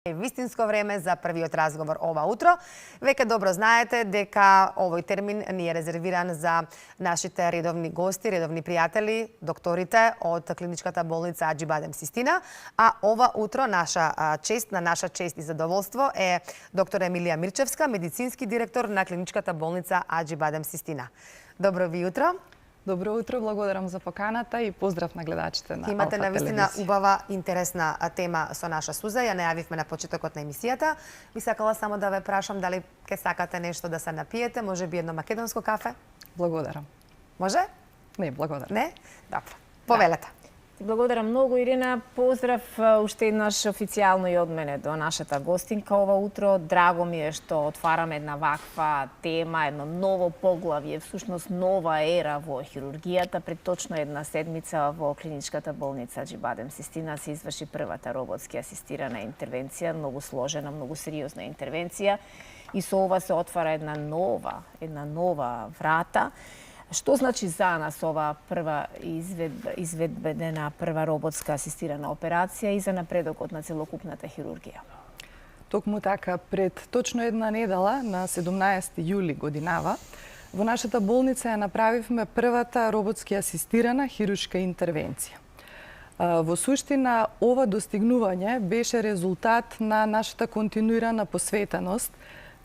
Вистинско време за првиот разговор ова утро. Веќе добро знаете дека овој термин ни е резервиран за нашите редовни гости, редовни пријатели, докторите од клиничката болница Аџибадем Систина. А ова утро наша чест и задоволство е доктор Емилија Мирчевска, медицински директор на клиничката болница Аџибадем Систина. Добро ви утро. Добро утро, благодарам за поканата и поздрав на гледачите на Алфа Имате телевизија. навистина убава, интересна тема со наша Суза. Ја најавивме на почетокот на емисијата. Би сакала само да ве прашам дали ќе сакате нешто да се напиете, може би едно македонско кафе? Благодарам. Може? Не, благодарам. Не? Добро. Повелете. Благодарам многу, Ирина. Поздрав уште еднаш официјално и од мене до нашата гостинка ова утро. Драго ми е што отвараме една ваква тема, едно ново поглавје, всушност нова ера во хирургијата. Пред точно една седмица во клиничката болница Аџибадем Систина се изврши првата роботски асистирана интервенција, многу сложена, многу сериозна интервенција. И со ова се отвара една нова врата. Што значи за нас ова прва изведбена прва роботска асистирана операција и за напредокот на целокупната хирургија? Токму така, пред точно една недела, на 17 јули годинава, во нашата болница ја направивме првата роботски асистирана хируршка интервенција. Во суштина, ова достигнување беше резултат на нашата континуирана посветеност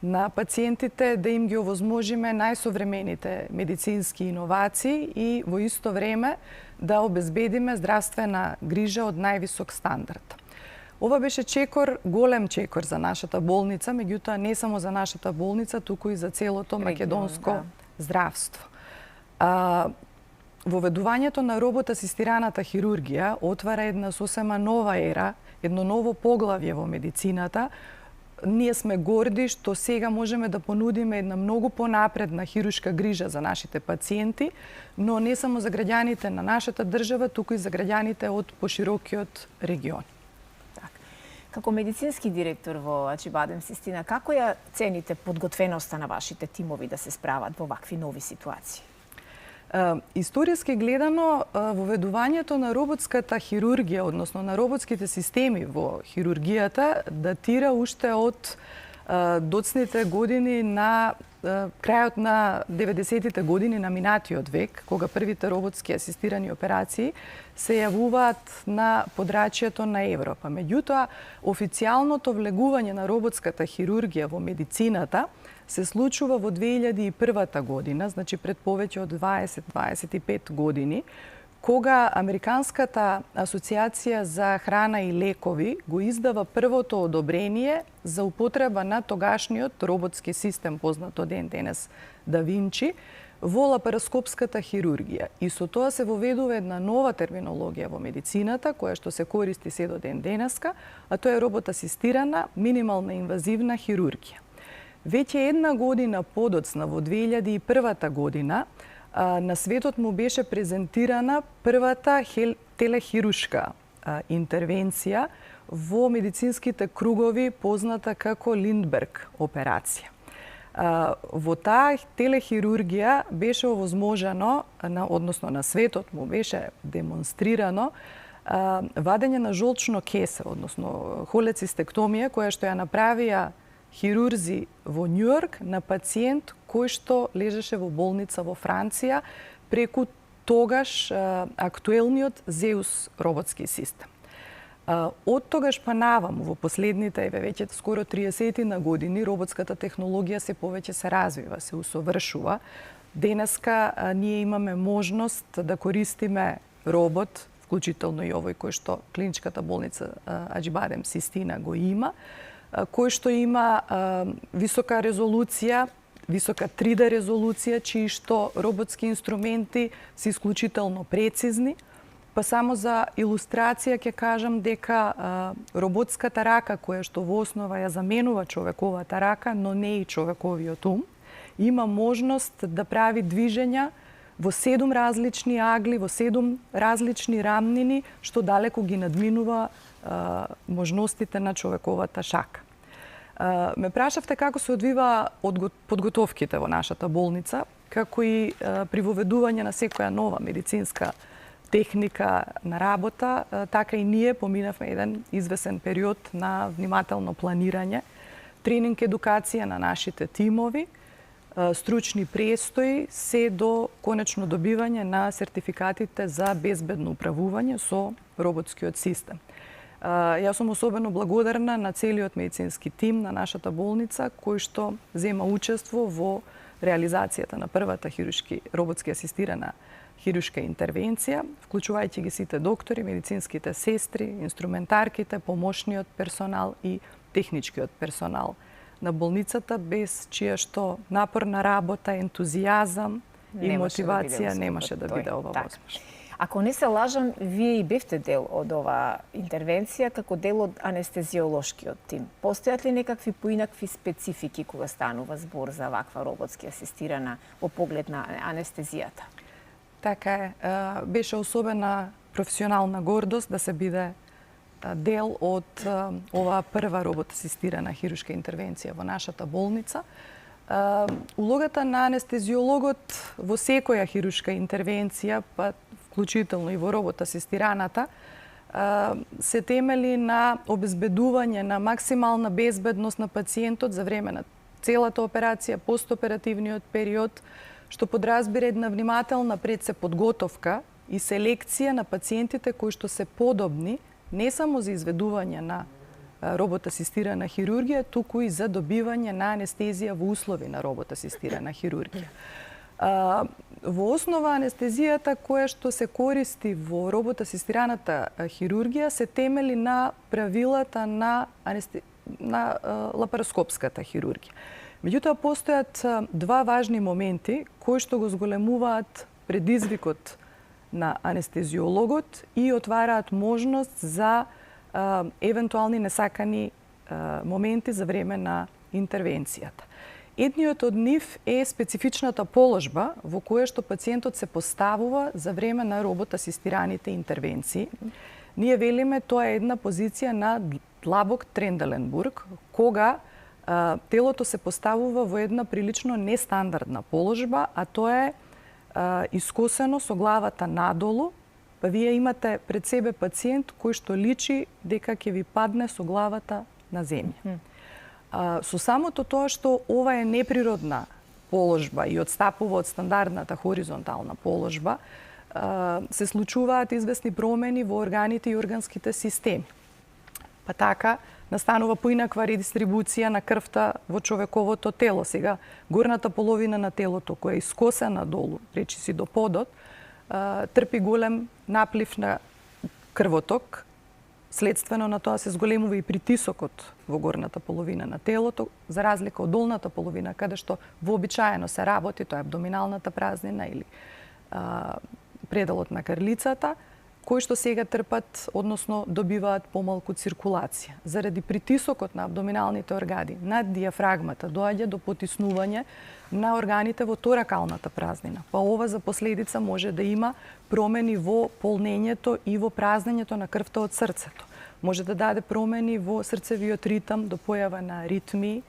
на пациентите да им ги овозможиме најсовремените медицински иновации и во исто време да обезбедиме здравствена грижа од највисок стандард. Ова беше голем чекор за нашата болница, меѓутоа не само за нашата болница, туку и за целото македонско здравство. Воведувањето на робот асистираната хирургија отвара една сосема нова ера, едно ново поглавје во медицината. Ние сме горди што сега можеме да понудиме една многу понапредна хируршка грижа за нашите пациенти, но не само за граѓаните на нашата држава, туку и за граѓаните од поширокиот регион. Како медицински директор во Аџибадем Систина, како ја цените подготвеноста на вашите тимови да се справат во вакви нови ситуации? Историски гледано, воведувањето на роботската хирургија, односно на роботските системи во хирургијата, датира уште од доцните години на крајот на 90-тите години на минатиот век, кога првите роботски асистирани операции се јавуваат на подрачјето на Европа. Меѓутоа, официјалното влегување на роботската хирургија во медицината се случува во 2001 година, значи пред повеќе од 20-25 години, кога Американската асоциација за храна и лекови го издава првото одобрение за употреба на тогашниот роботски систем, познат ден денес Да Винчи, во лапароскопската хирургија. И со тоа се воведува една нова терминологија во медицината, која што се користи се до ден денеска, а тоа е робот асистирана минимална инвазивна хирургија. Веќе една година подоцна, во 2001 година, на светот му беше презентирана првата телехирушка интервенција во медицинските кругови, позната како Линдберг операција. Во таа телехирургија беше овозможено, односно на светот му беше демонстрирано, вадење на жолчно кесе, односно холецистектомија, која што ја направија хирурзи во Њујорк на пациент кој што лежеше во болница во Франција преку тогаш актуелниот Зеус роботски систем. Од тогаш па наваму, во последните веќе скоро 30 години, роботската технологија се повеќе се развива, се усовршува. Денеска ние имаме можност да користиме робот, вклучително и овој кој што клиничката болница Аџибадем Систина го има, кој што има висока резолуција, висока 3D резолуција, чии што роботски инструменти се исклучително прецизни. Па само за илустрација ќе кажам дека роботската рака, која што во основа ја заменува човековата рака, но не и човековиот ум, има можност да прави движења во 7 различни агли, во 7 различни рамнини, што далеку ги надминува можностите на човековата шака. Ме прашавте како се одвива подготовките во нашата болница, како и при воведување на секоја нова медицинска техника на работа, така и ние поминавме еден извесен период на внимателно планирање, тренинг, едукација на нашите тимови, стручни престои, се до конечно добивање на сертификатите за безбедно управување со роботскиот систем. Јас сум особено благодарна на целиот медицински тим на нашата болница, кој што зема учество во реализацијата на првата роботски асистирана хируршка интервенција, вклучувајќи ги сите доктори, медицинските сестри, инструментарките, помошниот персонал и техничкиот персонал на болницата, без чија што напорна работа, ентузијазам и мотивација немаше да биде ова возможно. Ако не се лажам, вие и бевте дел од оваа интервенција како дел од анестезиолошкиот тим. Постојат ли некакви поинакви специфики кога станува збор за ваква роботски асистирана во поглед на анестезијата? Така е. Беше особена професионална гордост да се биде дел од оваа прва робот асистирана хируршка интервенција во нашата болница. Улогата на анестезиологот во секоја хируршка интервенција, па вклучително и во робот асистираната, се темели на обезбедување на максимална безбедност на пациентот за време на целата операција, постоперативниот период, што подразбира една внимателна пред се подготовка и селекција на пациентите кои што се подобни не само за изведување на робот асистирана хирургија, туку и за добивање на анестезија во услови на робот асистирана хирургија. Во основа анестезијата која што се користи во робот асистираната хирургија се темели на правилата на лапароскопската хирургија. Меѓутоа, постојат два важни моменти кои што го зголемуваат предизвикот на анестезиологот и отвараат можност за евентуални несакани моменти за време на интервенцијата. Едниот од нив е специфичната положба во која што пациентот се поставува за време на робот асистираните интервенции. Ние велиме тоа е една позиција на длабок Тренделенбург, кога телото се поставува во една прилично нестандардна положба, а тоа е искосено со главата надолу, па вие имате пред себе пациент кој што личи дека ќе ви падне со главата на земја. Со самото тоа што ова е неприродна положба и отстапува од стандардната хоризонтална положба, се случуваат известни промени во органите и органските системи. Па така, настанува поинаква редистрибуција на крвта во човековото тело. Сега, горната половина на телото, која е искосена долу, речиси до подот, трпи голем наплив на крвоток. Следствено на тоа се зголемува и притисокот во горната половина на телото, за разлика од долната половина, каде што вообичаено се работи, тоа е абдоминалната празнина или пределот на крлицата, кои што сега трпат, односно добиваат помалку циркулација. Заради притисокот на абдоминалните органи над диафрагмата доаѓа до потиснување на органите во торакалната празнина. Па ова за последица може да има промени во полнењето и во празнењето на крвта од срцето. Може да даде промени во срцевиот ритам до појава на аритмии,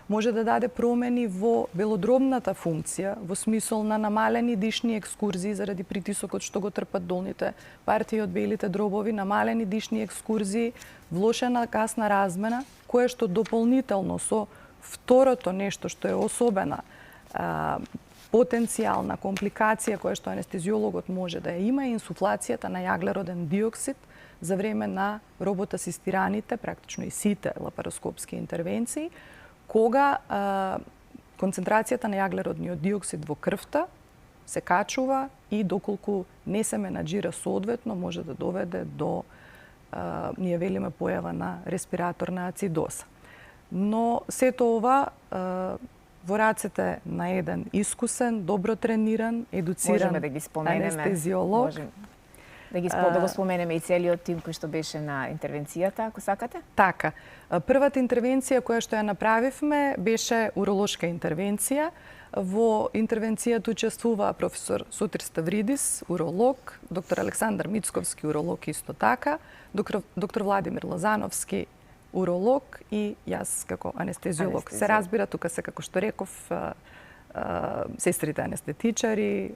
може да даде промени во белодробната функција, во смисол на намалени дишни екскурзии заради притисокот што го трпат долните партии од белите дробови, намалени дишни екскурзии, влошена касна размена, кое што дополнително со второто нешто што е особена потенцијална компликација која што анестезиологот може да ја има е инсуфлацијата на јаглероден диоксид за време на робот асистираните, практично и сите лапароскопски интервенции, кога концентрацијата на јаглеродниот диоксид во крвта се качува и доколку не се менаџира соодветно, може да доведе до, ние велиме, појава на респираторна ацидоза. Но сето ова во рацете на еден искусен, добро трениран, едуциран анестезиолог. Да го споменеме и целиот тим кој што беше на интервенцијата, ако сакате? Така. Првата интервенција која што ја направивме беше уролошка интервенција. Во интервенцијата учествува професор Сотир Ставридис, уролог, доктор Александар Мицковски, уролог исто така, доктор Владимир Лазановски, уролог и јас како анестезиолог. Се разбира, тука се, како што реков, сестрите анестетичари,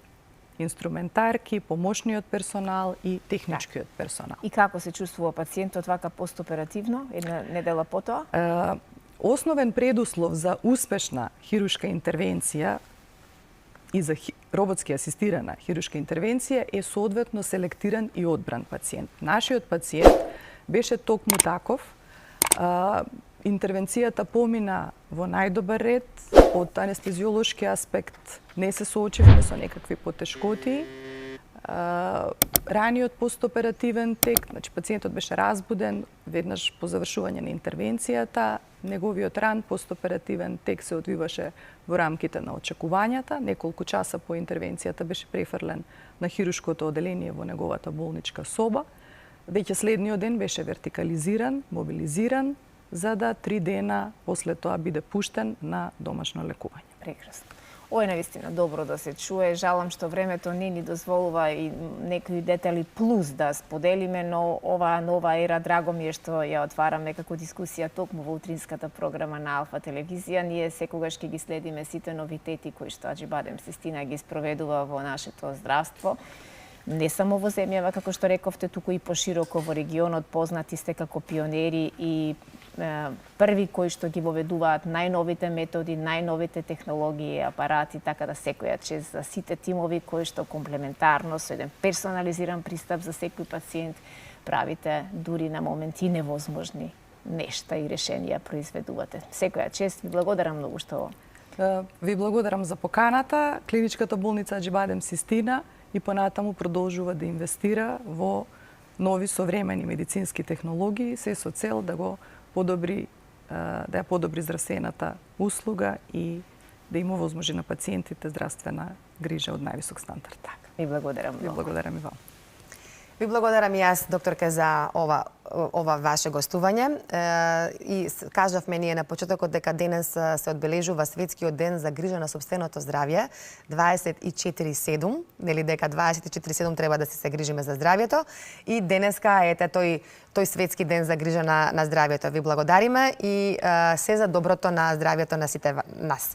инструментарки, помошниот персонал и техничкиот персонал. И како се чувствува пациентот вака постоперативно, една недела потоа? Основен предуслов за успешна хируршка интервенција и за роботски асистирана хируршка интервенција е соодветно селектиран и одбран пациент. Нашиот пациент беше токму таков. Интервенцијата помина во најдобар ред, од анестезиолошки аспект не се соочивме со некакви потешкоти. Раниот постоперативен тек, значи пациентот беше разбуден веднаш по завршување на интервенцијата, неговиот ран постоперативен тек се одвиваше во рамките на очекувањата, неколку часа по интервенцијата беше префрлен на хируршкото оделение во неговата болничка соба. Веќе следниот ден беше вертикализиран, мобилизиран, за да 3 дена после тоа биде пуштен на домашно лекување. Прекрасно. Ова е навистина добро да се чуе. Жалам што времето не ни дозволува и некои детали плюс да споделиме, но оваа нова ера, драго ми е што ја отвараме како дискусија токму во утринската програма на Алфа телевизија. Ние секогаш ќе ги следиме сите новитети кои што Аџибадем Систина ги спроведува во нашето здравство. Не само во земјава, како што рековте, туку и пошироко во регионот. Познати сте како пионери и први кои што ги воведуваат најновите методи, најновите технологии и апарати, така да секоја чест за сите тимови кои што комплементарно со еден персонализиран пристап за секој пациент правите дури на моменти невозможни нешта и решенија произведувате. Секоја чест, ви благодарам многу што ви благодарам за поканата. Клиничката болница Аџибадем Систина и понатаму продолжува да инвестира во нови современи медицински технологии, се со цел да го подобри, да ја подобри здравствената услуга и да им овозможи на пациентите здравствена грижа од највисок стандард. Ви благодарам многу. Ви благодарам и вам. Ви благодарам и јас, докторке, за ова ваше гостување. И кажавме ние на почетокот дека денес се одбележува Светскиот ден за грижа на сопственото здравје, 24/7, нели дека 24/7 треба да се грижиме за здравјето. И денеска ете тој Светски ден за грижа на здравјето. Ви благодариме и се за доброто на здравјето на сите нас.